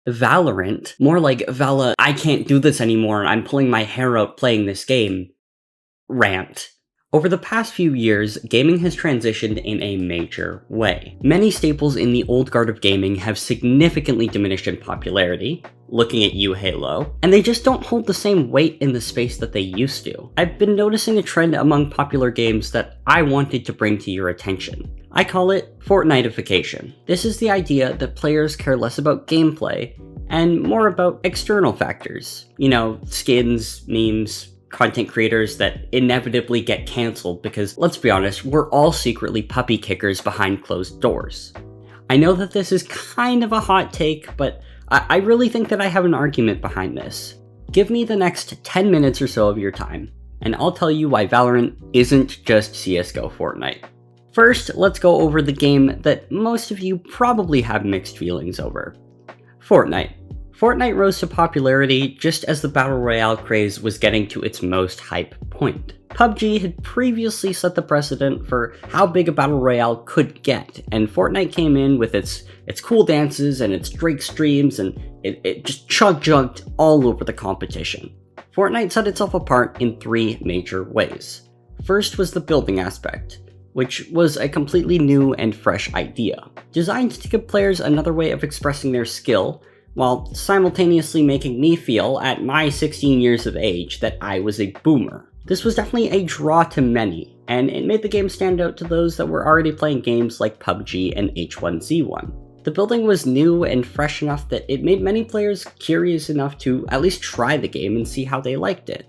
Valorant, more like Vala, I can't do this anymore, I'm pulling my hair out playing this game, rant. Over the past few years, gaming has transitioned in a major way. Many staples in the old guard of gaming have significantly diminished in popularity, looking at you, Halo, and they just don't hold the same weight in the space that they used to. I've been noticing a trend among popular games that I wanted to bring to your attention. I call it Fortnitification. This is the idea that players care less about gameplay and more about external factors. You know, skins, memes, content creators that inevitably get cancelled because, let's be honest, we're all secretly puppy kickers behind closed doors. I know that this is kind of a hot take, but I really think that I have an argument behind this. Give me the next 10 minutes or so of your time, and I'll tell you why Valorant isn't just CSGO Fortnite. First, let's go over the game that most of you probably have mixed feelings over. Fortnite. Fortnite rose to popularity just as the Battle Royale craze was getting to its most hype point. PUBG had previously set the precedent for how big a Battle Royale could get, and Fortnite came in with its cool dances and its Drake streams, and it just chug-jugged all over the competition. Fortnite set itself apart in three major ways. First was the building aspect, which was a completely new and fresh idea, designed to give players another way of expressing their skill, while simultaneously making me feel, at my 16 years of age, that I was a boomer. This was definitely a draw to many, and it made the game stand out to those that were already playing games like PUBG and H1Z1. The building was new and fresh enough that it made many players curious enough to at least try the game and see how they liked it.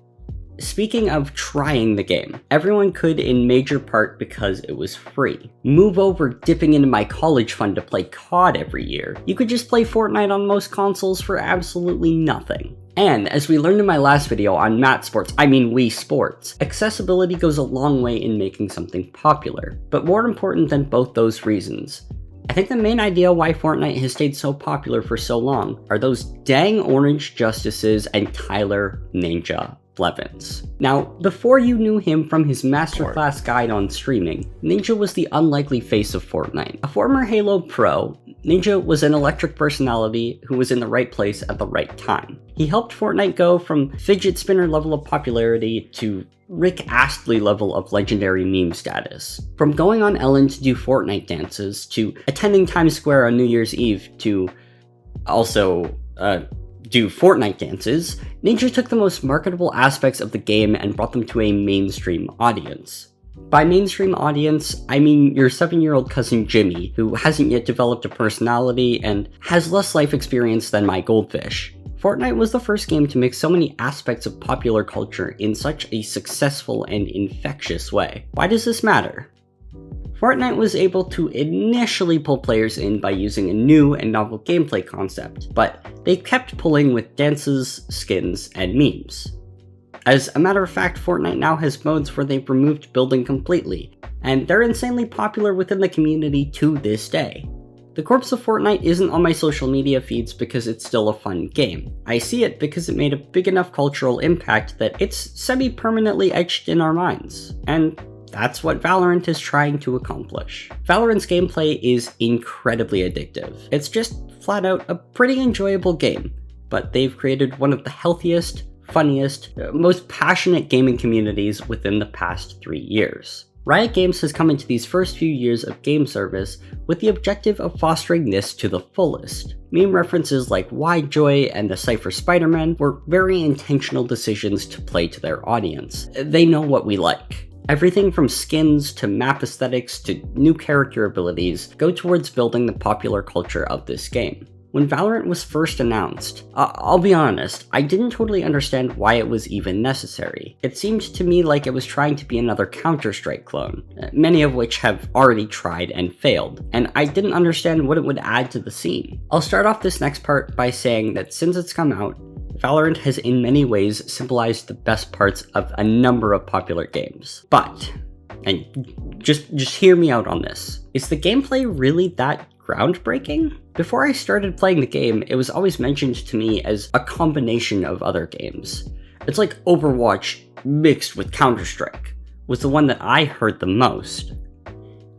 Speaking of trying the game, everyone could in major part because it was free. Move over dipping into my college fund to play COD every year. You could just play Fortnite on most consoles for absolutely nothing. And as we learned in my last video on Wii Sports, accessibility goes a long way in making something popular. But more important than both those reasons, I think the main idea why Fortnite has stayed so popular for so long are those dang orange justices and Tyler Ninja Blevins. Now, before you knew him from his masterclass guide on streaming, Ninja was the unlikely face of Fortnite. A former Halo pro, Ninja was an electric personality who was in the right place at the right time. He helped Fortnite go from fidget spinner level of popularity to Rick Astley level of legendary meme status. From going on Ellen to do Fortnite dances, to attending Times Square on New Year's Eve, to also, do Fortnite dances, Ninja took the most marketable aspects of the game and brought them to a mainstream audience. By mainstream audience, I mean your 7-year-old cousin Jimmy, who hasn't yet developed a personality and has less life experience than my goldfish. Fortnite was the first game to mix so many aspects of popular culture in such a successful and infectious way. Why does this matter? Fortnite was able to initially pull players in by using a new and novel gameplay concept, but they kept pulling with dances, skins, and memes. As a matter of fact, Fortnite now has modes where they've removed building completely, and they're insanely popular within the community to this day. The corpse of Fortnite isn't on my social media feeds because it's still a fun game. I see it because it made a big enough cultural impact that it's semi-permanently etched in our minds, and that's what Valorant is trying to accomplish. Valorant's gameplay is incredibly addictive. It's just flat out a pretty enjoyable game, but they've created one of the healthiest, funniest, most passionate gaming communities within the past 3 years. Riot Games has come into these first few years of game service with the objective of fostering this to the fullest. Meme references like Joy and the Cypher Spider-Man were very intentional decisions to play to their audience. They know what we like. Everything from skins to map aesthetics to new character abilities go towards building the popular culture of this game. When Valorant was first announced, I'll be honest, I didn't totally understand why it was even necessary. It seemed to me like it was trying to be another Counter-Strike clone, many of which have already tried and failed, and I didn't understand what it would add to the scene. I'll start off this next part by saying that since it's come out, Valorant has in many ways symbolized the best parts of a number of popular games. But, and just hear me out on this, is the gameplay really that groundbreaking? Before I started playing the game, it was always mentioned to me as a combination of other games. It's like Overwatch mixed with Counter-Strike, was the one that I heard the most.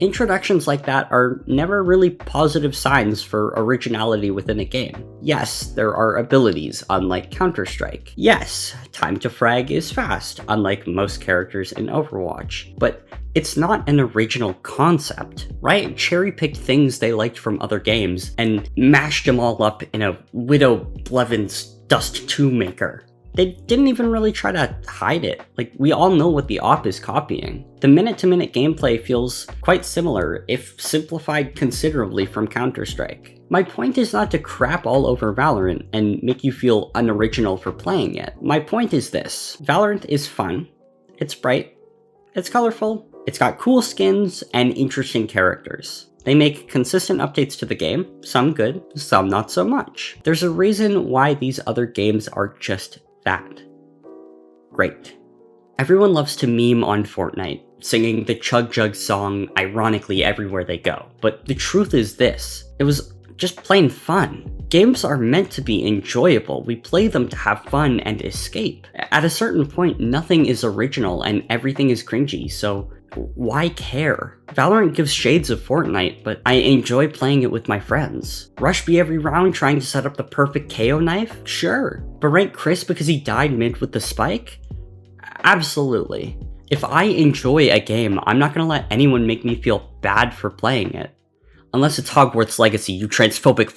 Introductions like that are never really positive signs for originality within a game. Yes, there are abilities, unlike Counter-Strike. Yes, time to frag is fast, unlike most characters in Overwatch. But it's not an original concept. Riot cherry-picked things they liked from other games and mashed them all up in a Widow Blevins Dust 2 maker. They didn't even really try to hide it. Like, we all know what the op is copying. The minute-to-minute gameplay feels quite similar, if simplified considerably from Counter-Strike. My point is not to crap all over Valorant and make you feel unoriginal for playing it. My point is this: Valorant is fun, it's bright, it's colorful, it's got cool skins and interesting characters. They make consistent updates to the game, some good, some not so much. There's a reason why these other games are just that. Great. Everyone loves to meme on Fortnite, singing the Chug Jug song ironically everywhere they go. But the truth is this: it was just plain fun. Games are meant to be enjoyable. We play them to have fun and escape. At a certain point, nothing is original and everything is cringy, so why care? Valorant gives shades of Fortnite, but I enjoy playing it with my friends. Rush B every round trying to set up the perfect KO knife? Sure. Berate Chris because he died mid with the spike? Absolutely. If I enjoy a game, I'm not gonna let anyone make me feel bad for playing it. Unless it's Hogwarts Legacy, you transphobic